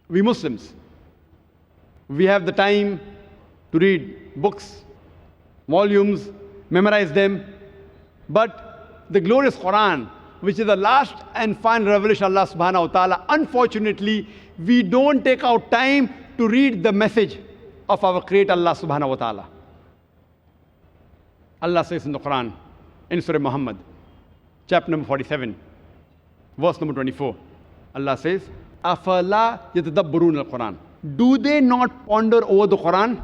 We Muslims, we have the time to read books, volumes, memorize them. But the glorious Qur'an, which is the last and final revelation of Allah subhanahu wa ta'ala, unfortunately, we don't take out time to read the message of our Creator Allah subhanahu wa ta'ala. Allah says in the Quran, in Surah Muhammad, chapter number 47, verse number 24, Allah says, Afala yatadabbarun al-Quran. Do they not ponder over the Quran?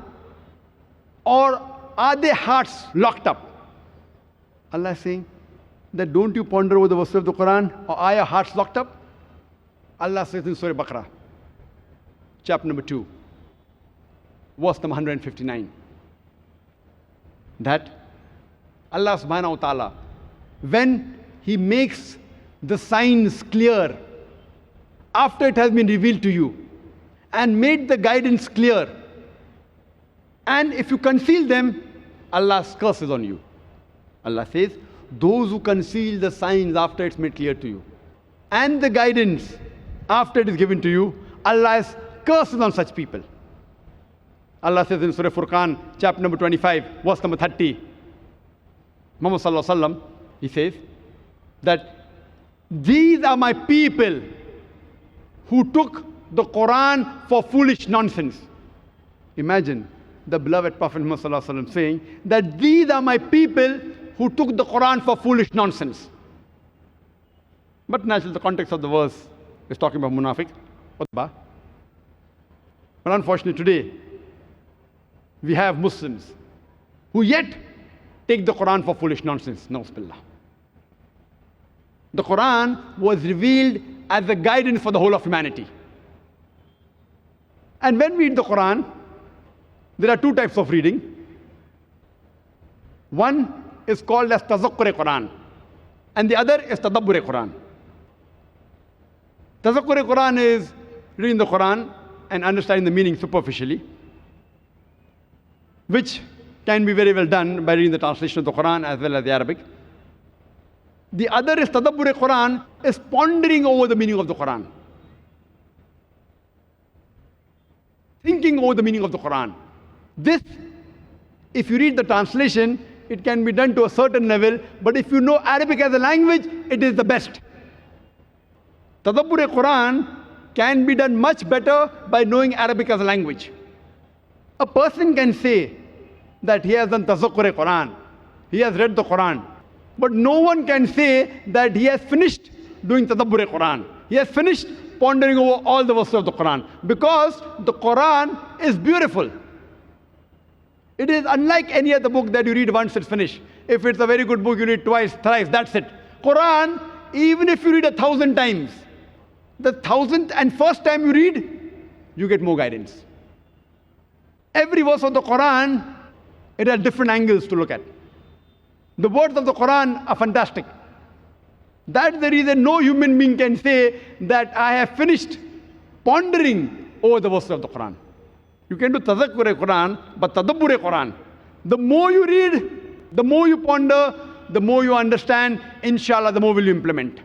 Or are their hearts locked up? Allah is saying that don't you ponder over the verse of the Quran, or are your hearts locked up? Allah says in Surah Baqarah, chapter number 2, verse number 159, that Allah subhanahu wa ta'ala, when He makes the signs clear, after it has been revealed to you, and made the guidance clear, and if you conceal them, Allah's curse is on you. Allah says, those who conceal the signs after it's made clear to you, and the guidance after it is given to you, Allah's curse is on such people. Allah says in Surah Furqan, chapter number 25, verse number 30, Muhammad sallallahu alaihi wasallam, he says that these are my people who took the Quran for foolish nonsense. Imagine the beloved Prophet Muhammad sallallahu alaihi wasallam saying that these are my people who took the Quran for foolish nonsense. But naturally, the context of the verse is talking about munafiq. But unfortunately today, we have Muslims who yet take the Quran for foolish nonsense. Na'uzubillah. The Quran was revealed as a guidance for the whole of humanity. And when we read the Quran, there are two types of reading. One is called as Tazakkur Quran, and the other is Tadabbur Quran. Tazakkur Quran is reading the Quran and understanding the meaning superficially, which can be very well done by reading the translation of the Quran as well as the Arabic. The other is Tadabbur Quran, is pondering over the meaning of the Quran, thinking over the meaning of the Quran. This, if you read the translation, it can be done to a certain level, but if you know Arabic as a language, it is the best. Tadabbur Quran can be done much better by knowing Arabic as a language. A person can say that he has done Tazakkur Quran, he has read the Quran, but no one can say that he has finished doing Tadabbur Quran. He has finished pondering over all the verses of the Quran, because the Quran is beautiful. It is unlike any other book that you read once, it's finished. If it's a very good book, you read twice, thrice, that's it. Quran, even if you read 1,000 times, the 1,000th and first time you read, you get more guidance. Every verse of the Quran, it has different angles to look at. The words of the Quran are fantastic. That's the reason no human being can say that I have finished pondering over the verses of the Quran. You can do Tazakkur Quran, but Tadabbur Quran, the more you read, the more you ponder, the more you understand, inshallah, the more will you implement.